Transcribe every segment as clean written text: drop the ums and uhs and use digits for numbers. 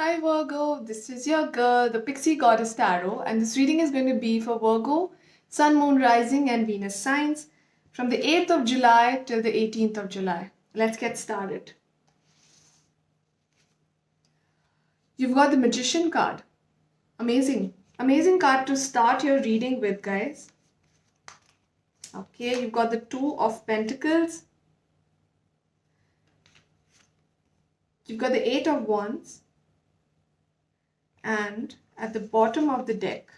Hi Virgo, this is your girl, the Pixie Goddess Tarot, and this reading is going to be for Virgo, Sun, Moon, Rising, and Venus signs from the 8th of July till the 18th of July. Let's get started. You've got the Magician card. Amazing. Amazing card to start your reading with, guys. Okay, you've got the Two of Pentacles. You've got the Eight of Wands. And at the bottom of the deck,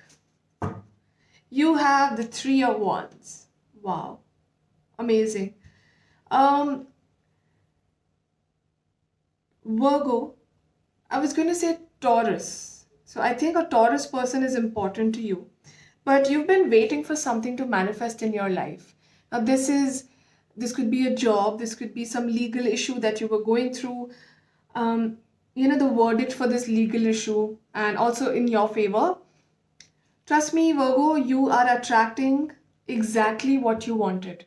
you have the Three of Wands. Wow. Amazing. Virgo, I was going to say Taurus. So I think a Taurus person is important to you. But you've been waiting for something to manifest in your life. Now this could be a job, this could be some legal issue that you were going through. The verdict for this legal issue and also in your favor. Trust me, Virgo, you are attracting exactly what you wanted.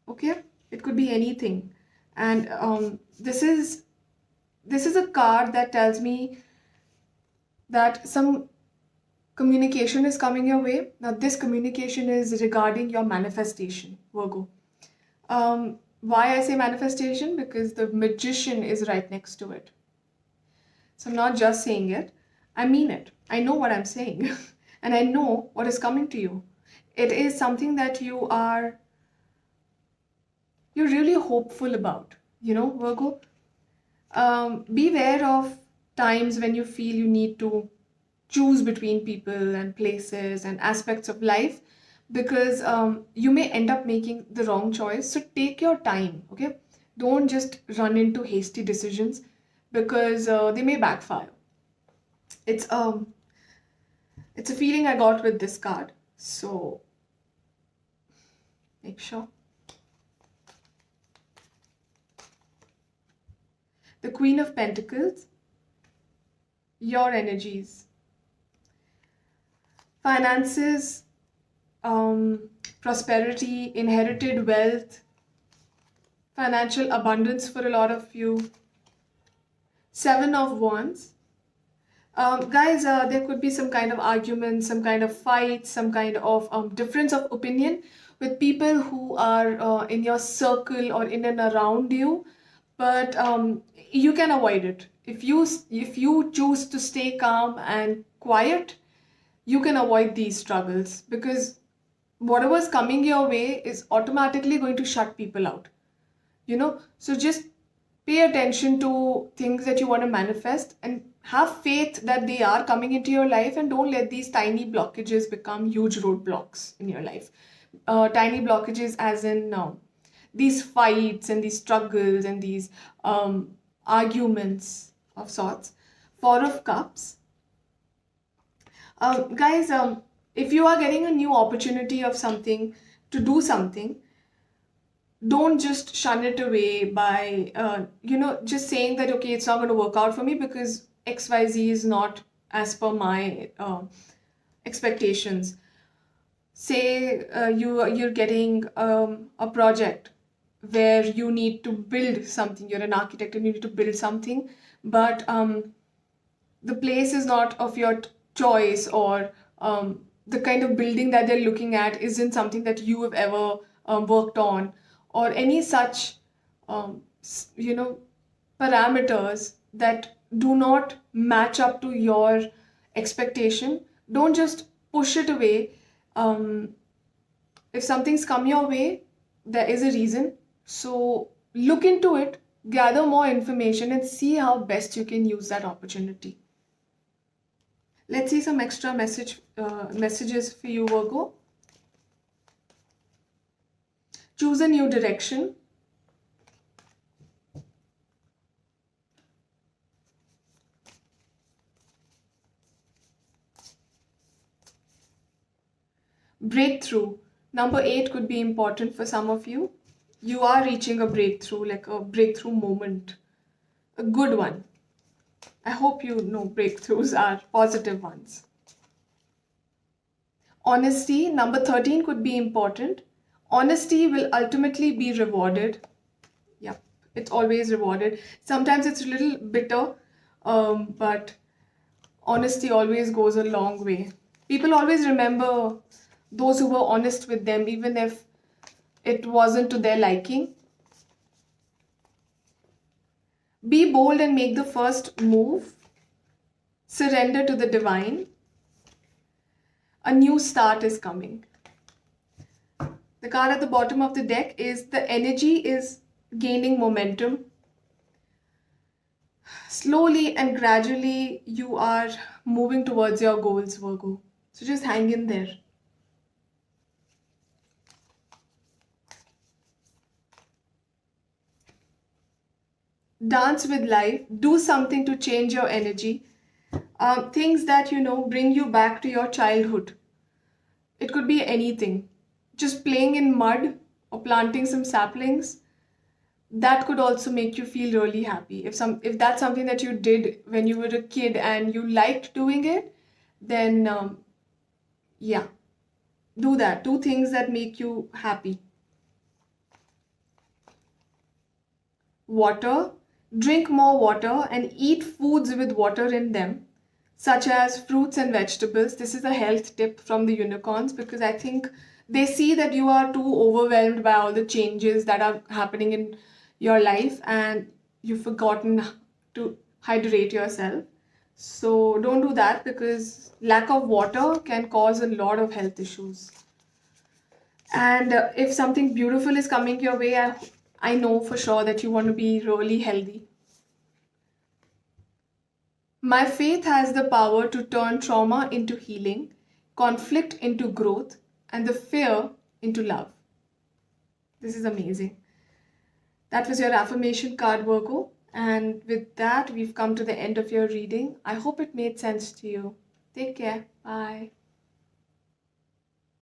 Okay? It could be anything. And this is a card that tells me that some communication is coming your way. Now, this communication is regarding your manifestation, Virgo. Why I say manifestation? Because the Magician is right next to it. So I'm not just saying it, I mean it. I know what I'm saying and I know what is coming to you. It is something that you're really hopeful about, Virgo. Beware of times when you feel you need to choose between people and places and aspects of life because you may end up making the wrong choice. So take your time, okay? Don't just run into hasty decisions because they may backfire. It's a feeling I got with this card. So make sure. The Queen of Pentacles, your energies, finances, prosperity, inherited wealth, financial abundance for a lot of you. Seven of Wands. Guys, there could be some kind of argument, some kind of fight, some kind of difference of opinion with people who are in your circle or in and around you, but you can avoid it. If you choose to stay calm and quiet, you can avoid these struggles because whatever's coming your way is automatically going to shut people out. So just pay attention to things that you want to manifest and have faith that they are coming into your life, and don't let these tiny blockages become huge roadblocks in your life. Tiny blockages as in these fights and these struggles and these arguments of sorts. Four of Cups. Guys, if you are getting a new opportunity of something, to do something, don't just shun it away by just saying that okay, it's not going to work out for me because XYZ is not as per my expectations. Say you're getting a project where you need to build something, you're an architect and you need to build something, but the place is not of your choice, or the kind of building that they're looking at isn't something that you have ever worked on, or any such parameters that do not match up to your expectation. Don't just push it away. If something's come your way, there is a reason. So look into it, gather more information, and see how best you can use that opportunity. Let's see some extra messages for you, Virgo. Choose a new direction. Breakthrough. Number 8 could be important for some of you. You are reaching a breakthrough, like a breakthrough moment. A good one. I hope you know breakthroughs are positive ones. Honesty. Number 13 could be important. Honesty will ultimately be rewarded. Yep, it's always rewarded. Sometimes it's a little bitter But honesty always goes a long way. People always remember those who were honest with them, even if it wasn't to their liking. Be bold and make the first move. Surrender to the divine. A new start is coming. The card at the bottom of the deck is the energy is gaining momentum. Slowly and gradually, you are moving towards your goals, Virgo. So just hang in there. Dance with life. Do something to change your energy. Things that, bring you back to your childhood. It could be anything. Just playing in mud or planting some saplings, that could also make you feel really happy. If that's something that you did when you were a kid and you liked doing it, then yeah, do that. Do things that make you happy. Water. Drink more water and eat foods with water in them, such as fruits and vegetables. This is a health tip from the unicorns because I think they see that you are too overwhelmed by all the changes that are happening in your life and you've forgotten to hydrate yourself. So don't do that because lack of water can cause a lot of health issues. And if something beautiful is coming your way, I know for sure that you want to be really healthy. My faith has the power to turn trauma into healing, conflict into growth, and the fear into love. This is amazing. That was your affirmation card, Virgo. And with that, we've come to the end of your reading. I hope it made sense to you. Take care. Bye.